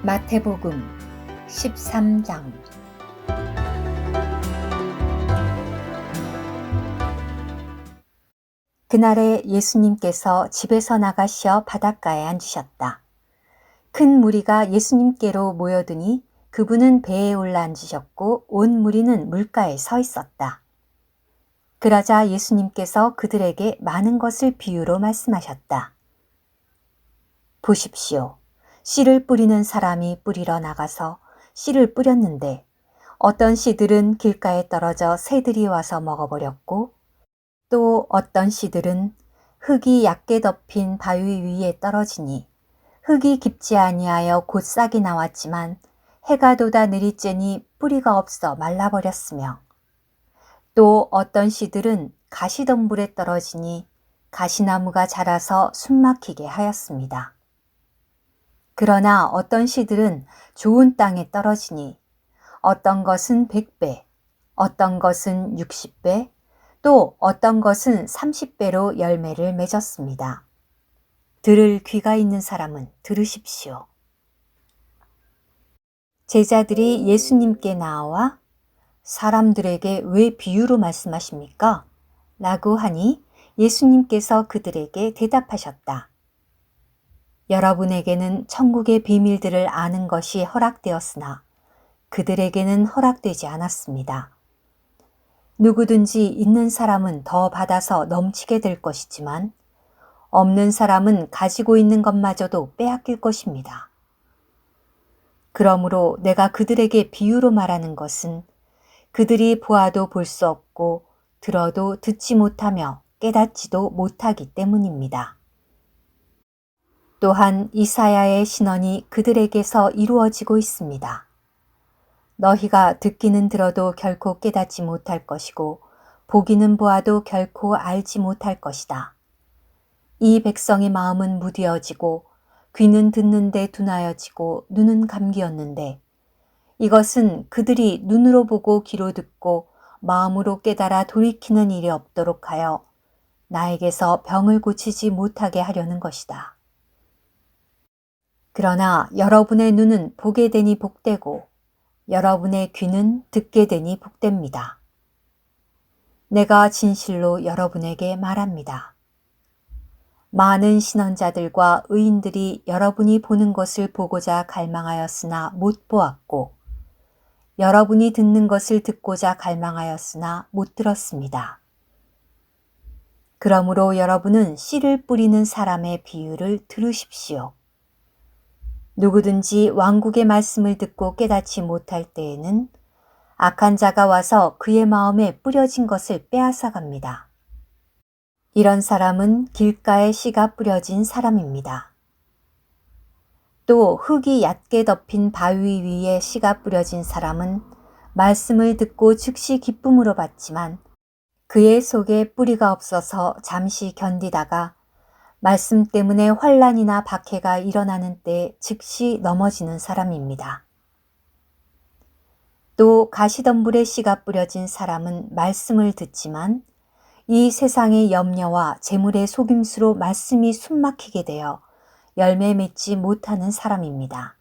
마태복음 13장. 그날에 예수님께서 집에서 나가시어 바닷가에 앉으셨다. 큰 무리가 예수님께로 모여드니 그분은 배에 올라 앉으셨고 온 무리는 물가에 서 있었다. 그러자 예수님께서 그들에게 많은 것을 비유로 말씀하셨다. 보십시오. 씨를 뿌리는 사람이 뿌리러 나가서 씨를 뿌렸는데 어떤 씨들은 길가에 떨어져 새들이 와서 먹어버렸고 또 어떤 씨들은 흙이 얕게 덮인 바위 위에 떨어지니 흙이 깊지 아니하여 곧 싹이 나왔지만 해가 돋아 내리쬐니 뿌리가 없어 말라버렸으며 또 어떤 씨들은 가시덤불에 떨어지니 가시나무가 자라서 숨막히게 하였습니다. 그러나 어떤 씨들은 좋은 땅에 떨어지니 어떤 것은 100배, 어떤 것은 60배, 또 어떤 것은 30배로 열매를 맺었습니다. 들을 귀가 있는 사람은 들으십시오. 제자들이 예수님께 나와 사람들에게 왜 비유로 말씀하십니까? 라고 하니 예수님께서 그들에게 대답하셨다. 여러분에게는 천국의 비밀들을 아는 것이 허락되었으나 그들에게는 허락되지 않았습니다. 누구든지 있는 사람은 더 받아서 넘치게 될 것이지만 없는 사람은 가지고 있는 것마저도 빼앗길 것입니다. 그러므로 내가 그들에게 비유로 말하는 것은 그들이 보아도 볼 수 없고 들어도 듣지 못하며 깨닫지도 못하기 때문입니다. 또한 이사야의 신언이 그들에게서 이루어지고 있습니다. 너희가 듣기는 들어도 결코 깨닫지 못할 것이고 보기는 보아도 결코 알지 못할 것이다. 이 백성의 마음은 무디어지고 귀는 듣는데 둔하여지고 눈은 감기었는데 이것은 그들이 눈으로 보고 귀로 듣고 마음으로 깨달아 돌이키는 일이 없도록 하여 나에게서 병을 고치지 못하게 하려는 것이다. 그러나 여러분의 눈은 보게 되니 복되고 여러분의 귀는 듣게 되니 복됩니다. 내가 진실로 여러분에게 말합니다. 많은 신언자들과 의인들이 여러분이 보는 것을 보고자 갈망하였으나 못 보았고 여러분이 듣는 것을 듣고자 갈망하였으나 못 들었습니다. 그러므로 여러분은 씨를 뿌리는 사람의 비유를 들으십시오. 누구든지 왕국의 말씀을 듣고 깨닫지 못할 때에는 악한 자가 와서 그의 마음에 뿌려진 것을 빼앗아 갑니다. 이런 사람은 길가에 씨가 뿌려진 사람입니다. 또 흙이 얕게 덮인 바위 위에 씨가 뿌려진 사람은 말씀을 듣고 즉시 기쁨으로 받지만 그의 속에 뿌리가 없어서 잠시 견디다가 말씀 때문에 환난이나 박해가 일어나는 때 즉시 넘어지는 사람입니다. 또 가시덤불에 씨가 뿌려진 사람은 말씀을 듣지만 이 세상의 염려와 재물의 속임수로 말씀이 숨막히게 되어 열매 맺지 못하는 사람입니다.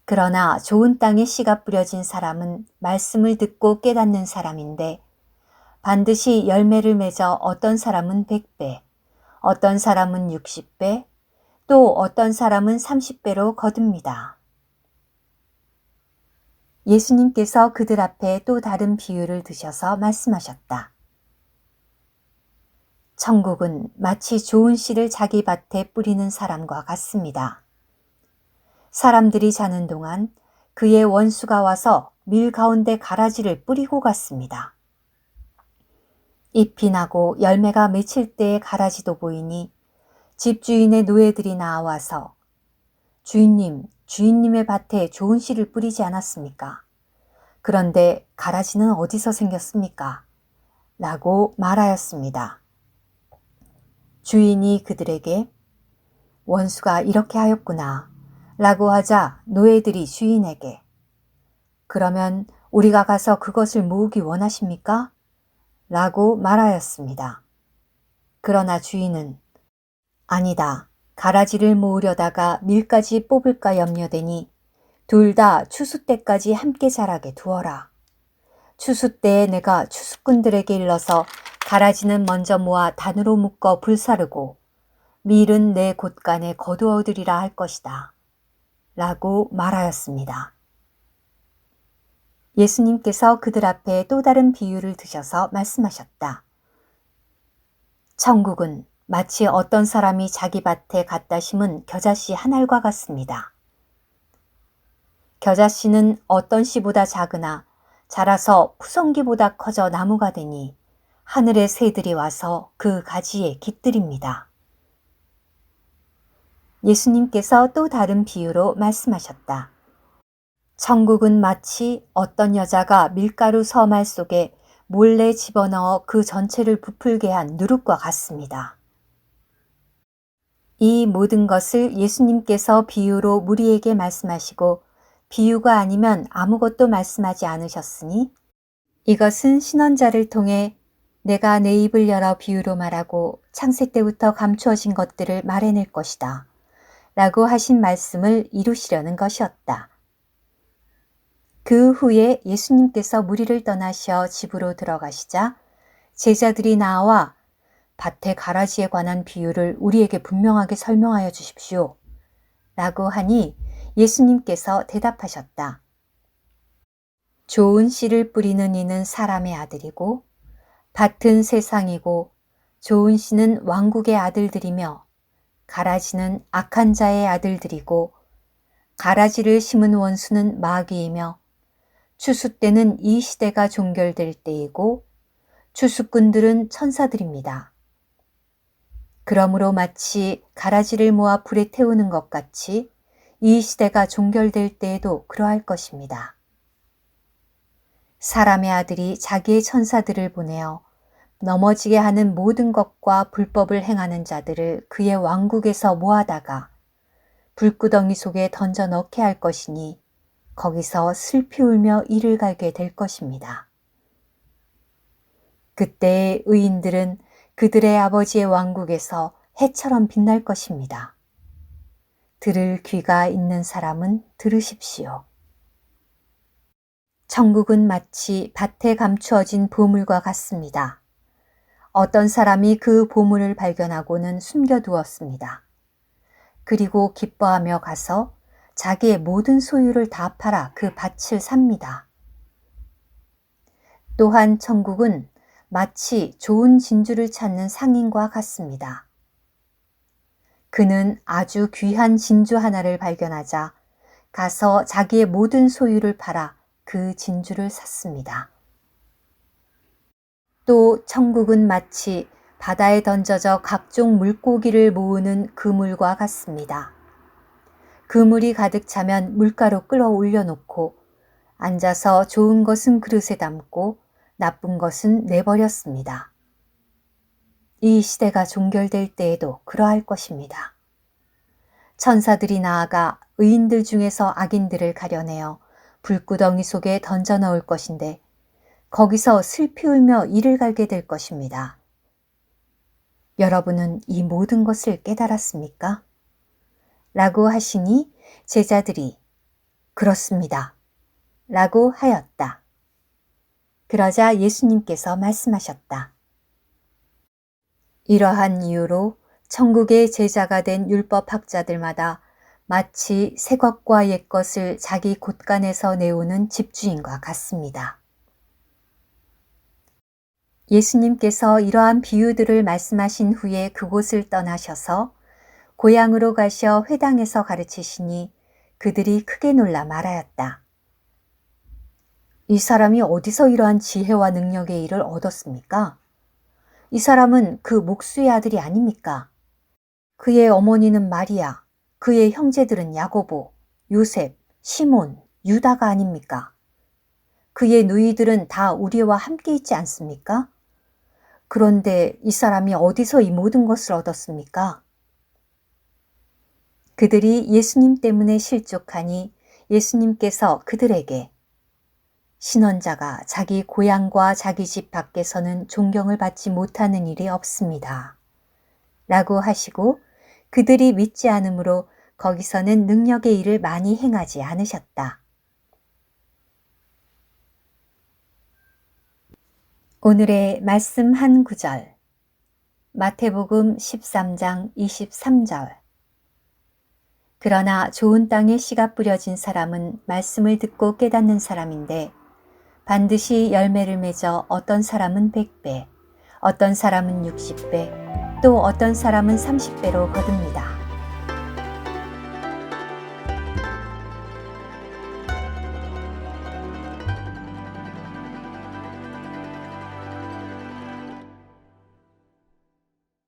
그러나 좋은 땅에 씨가 뿌려진 사람은 말씀을 듣고 깨닫는 사람인데 반드시 열매를 맺어 어떤 사람은 100배, 어떤 사람은 60배, 또 어떤 사람은 30배로 거둡니다. 예수님께서 그들 앞에 또 다른 비유를 드셔서 말씀하셨다. 천국은 마치 좋은 씨를 자기 밭에 뿌리는 사람과 같습니다. 사람들이 자는 동안 그의 원수가 와서 밀 가운데 가라지를 뿌리고 갔습니다. 잎이 나고 열매가 맺힐 때의 가라지도 보이니 집주인의 노예들이 나와서 주인님, 주인님의 밭에 좋은 씨를 뿌리지 않았습니까? 그런데 가라지는 어디서 생겼습니까? 라고 말하였습니다. 주인이 그들에게 원수가 이렇게 하였구나 라고 하자 노예들이 주인에게 그러면 우리가 가서 그것을 모으기 원하십니까? 라고 말하였습니다. 그러나 주인은 아니다. 가라지를 모으려다가 밀까지 뽑을까 염려되니 둘 다 추수 때까지 함께 자라게 두어라. 추수 때에 내가 추수꾼들에게 일러서 가라지는 먼저 모아 단으로 묶어 불사르고 밀은 내 곳간에 거두어 두리라 할 것이다. 라고 말하였습니다. 예수님께서 그들 앞에 또 다른 비유를 드셔서 말씀하셨다. 천국은 마치 어떤 사람이 자기 밭에 갖다 심은 겨자씨 한 알과 같습니다. 겨자씨는 어떤 씨보다 작으나 자라서 푸성기보다 커져 나무가 되니 하늘의 새들이 와서 그 가지에 깃들입니다. 예수님께서 또 다른 비유로 말씀하셨다. 천국은 마치 어떤 여자가 밀가루 서말 속에 몰래 집어넣어 그 전체를 부풀게 한 누룩과 같습니다. 이 모든 것을 예수님께서 비유로 무리에게 말씀하시고 비유가 아니면 아무것도 말씀하지 않으셨으니 이것은 신원자를 통해 내가 내 입을 열어 비유로 말하고 창세 때부터 감추어진 것들을 말해낼 것이다. 라고 하신 말씀을 이루시려는 것이었다. 그 후에 예수님께서 무리를 떠나셔 집으로 들어가시자 제자들이 나와 밭의 가라지에 관한 비유를 우리에게 분명하게 설명하여 주십시오. 라고 하니 예수님께서 대답하셨다. 좋은 씨를 뿌리는 이는 사람의 아들이고 밭은 세상이고 좋은 씨는 왕국의 아들들이며 가라지는 악한 자의 아들들이고 가라지를 심은 원수는 마귀이며 추수 때는 이 시대가 종결될 때이고 추수꾼들은 천사들입니다. 그러므로 마치 가라지를 모아 불에 태우는 것 같이 이 시대가 종결될 때에도 그러할 것입니다. 사람의 아들이 자기의 천사들을 보내어 넘어지게 하는 모든 것과 불법을 행하는 자들을 그의 왕국에서 모아다가 불구덩이 속에 던져 넣게 할 것이니 거기서 슬피 울며 이를 갈게 될 것입니다. 그때 의인들은 그들의 아버지의 왕국에서 해처럼 빛날 것입니다. 들을 귀가 있는 사람은 들으십시오. 천국은 마치 밭에 감추어진 보물과 같습니다. 어떤 사람이 그 보물을 발견하고는 숨겨두었습니다. 그리고 기뻐하며 가서 자기의 모든 소유를 다 팔아 그 밭을 삽니다. 또한 천국은 마치 좋은 진주를 찾는 상인과 같습니다. 그는 아주 귀한 진주 하나를 발견하자 가서 자기의 모든 소유를 팔아 그 진주를 샀습니다. 또 천국은 마치 바다에 던져져 각종 물고기를 모으는 그물과 같습니다. 그물이 가득 차면 물가로 끌어 올려놓고 앉아서 좋은 것은 그릇에 담고 나쁜 것은 내버렸습니다. 이 시대가 종결될 때에도 그러할 것입니다. 천사들이 나아가 의인들 중에서 악인들을 가려내어 불구덩이 속에 던져 넣을 것인데 거기서 슬피 울며 이를 갈게 될 것입니다. 여러분은 이 모든 것을 깨달았습니까? 라고 하시니 제자들이 그렇습니다. 라고 하였다. 그러자 예수님께서 말씀하셨다. 이러한 이유로 천국의 제자가 된 율법학자들마다 마치 새 것과 옛 것을 자기 곳간에서 내오는 집주인과 같습니다. 예수님께서 이러한 비유들을 말씀하신 후에 그곳을 떠나셔서 고향으로 가셔 회당에서 가르치시니 그들이 크게 놀라 말하였다. 이 사람이 어디서 이러한 지혜와 능력의 일을 얻었습니까? 이 사람은 그 목수의 아들이 아닙니까? 그의 어머니는 마리아, 그의 형제들은 야고보, 요셉, 시몬, 유다가 아닙니까? 그의 누이들은 다 우리와 함께 있지 않습니까? 그런데 이 사람이 어디서 이 모든 것을 얻었습니까? 그들이 예수님 때문에 실족하니 예수님께서 그들에게 신원자가 자기 고향과 자기 집 밖에서는 존경을 받지 못하는 일이 없습니다. 라고 하시고 그들이 믿지 않으므로 거기서는 능력의 일을 많이 행하지 않으셨다. 오늘의 말씀 한 구절. 마태복음 13장 23절. 그러나 좋은 땅에 씨가 뿌려진 사람은 말씀을 듣고 깨닫는 사람인데 반드시 열매를 맺어 어떤 사람은 100배, 어떤 사람은 60배, 또 어떤 사람은 30배로 거둡니다.